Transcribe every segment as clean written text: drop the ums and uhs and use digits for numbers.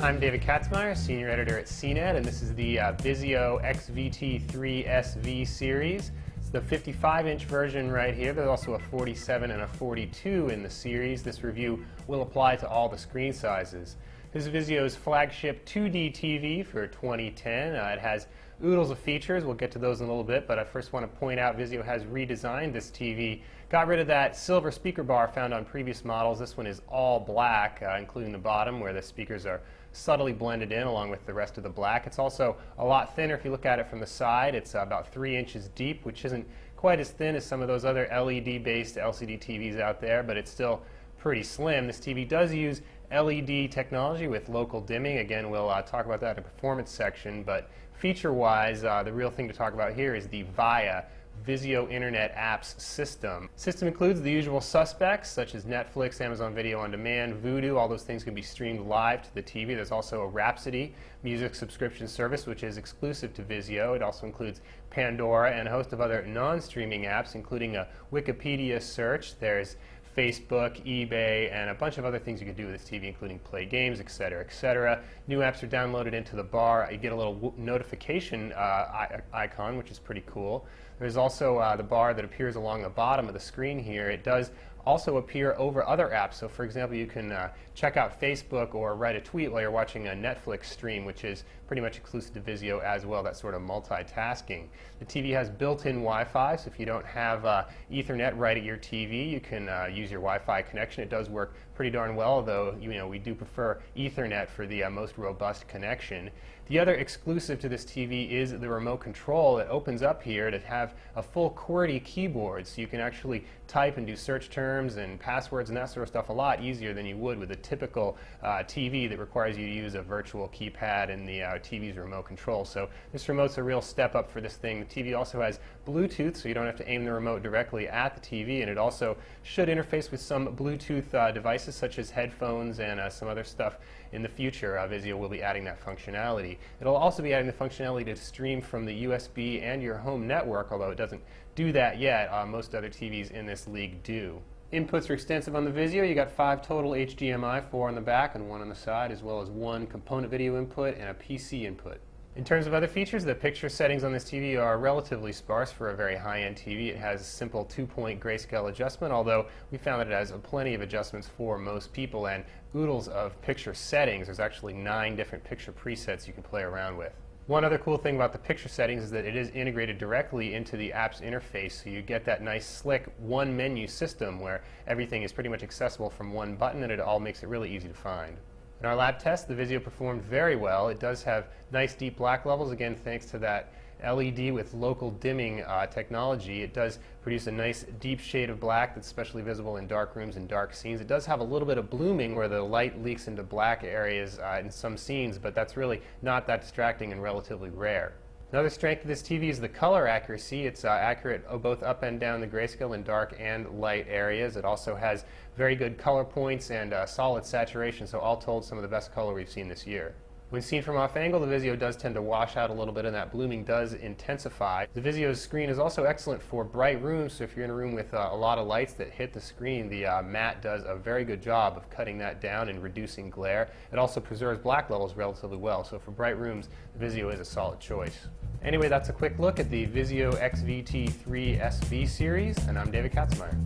I'm David Katzmeyer, Senior Editor at CNET, and this is the Vizio XVT553SV series. It's the 55-inch version right here. There's also a 47 and a 42 in the series. This review will apply to all the screen sizes. This is Vizio's flagship 2D TV for 2010. It has oodles of features. We'll get to those in a little bit, but I first want to point out Vizio has redesigned this TV. Got rid of that silver speaker bar found on previous models. This one is all black, including the bottom where the speakers are subtly blended in along with the rest of the black. It's also a lot thinner if you look at it from the side. It's about 3 inches deep, which isn't quite as thin as some of those other LED-based LCD TVs out there, but it's still pretty slim. This TV does use LED technology with local dimming. Again, we'll talk about that in the performance section, but feature-wise, the real thing to talk about here is the VIA, Vizio Internet Apps System. System includes the usual suspects such as Netflix, Amazon Video On Demand, Vudu. All those things can be streamed live to the TV. There's also a Rhapsody music subscription service which is exclusive to Vizio. It also includes Pandora and a host of other non-streaming apps, including a Wikipedia search. There's Facebook, eBay, and a bunch of other things you can do with this TV, including play games, etc., etc. New apps are downloaded into the bar. You get a little notification icon, which is pretty cool. There's also the bar that appears along the bottom of the screen here. It does also appear over other apps. So, for example, you can check out Facebook or write a tweet while you're watching a Netflix stream, which is pretty much exclusive to Vizio as well, that sort of multitasking. The TV has built-in Wi-Fi, so if you don't have Ethernet right at your TV, you can use your Wi-Fi connection. It does work pretty darn well, though we do prefer Ethernet for the most robust connection. The other exclusive to this TV is the remote control. It opens up here to have a full QWERTY keyboard, so you can actually type and do search terms and passwords and that sort of stuff a lot easier than you would with a typical TV that requires you to use a virtual keypad and the TV's remote control. So this remote's a real step up for this thing. The TV also has Bluetooth, so you don't have to aim the remote directly at the TV, and it also should interface with some Bluetooth devices such as headphones and some other stuff in the future. Vizio will be adding that functionality. It'll also be adding the functionality to stream from the USB and your home network, although it doesn't do that yet. Most other TVs in this league do. Inputs are extensive on the Vizio. You got 5 total HDMI, 4 on the back and 1 on the side, as well as 1 component video input and a PC input. In terms of other features, the picture settings on this TV are relatively sparse for a very high-end TV. It has a simple 2-point grayscale adjustment, although we found that it has plenty of adjustments for most people and oodles of picture settings. There's actually 9 different picture presets you can play around with. One other cool thing about the picture settings is that it is integrated directly into the app's interface, so you get that nice slick one menu system where everything is pretty much accessible from one button, and it all makes it really easy to find. In our lab test, the Vizio performed very well. It does have nice deep black levels, again thanks to that LED with local dimming technology. It does produce a nice deep shade of black that's especially visible in dark rooms and dark scenes. It does have a little bit of blooming where the light leaks into black areas in some scenes, but that's really not that distracting and relatively rare. Another strength of this TV is the color accuracy. It's accurate both up and down the grayscale in dark and light areas. It also has very good color points and solid saturation, so all told some of the best color we've seen this year. When seen from off angle, the Vizio does tend to wash out a little bit and that blooming does intensify. The Vizio's screen is also excellent for bright rooms, so if you're in a room with a lot of lights that hit the screen, the mat does a very good job of cutting that down and reducing glare. It also preserves black levels relatively well, so for bright rooms, the Vizio is a solid choice. Anyway, that's a quick look at the Vizio XVT553SV series, and I'm David Katzmeyer.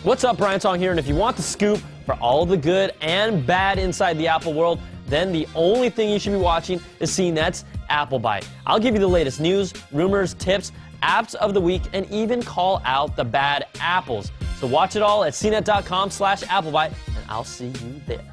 What's up, Brian Tong here, and if you want the scoop for all the good and bad inside the Apple world, then the only thing you should be watching is CNET's Apple Bite. I'll give you the latest news, rumors, tips, apps of the week, and even call out the bad apples. So watch it all at cnet.com/applebite, and I'll see you there.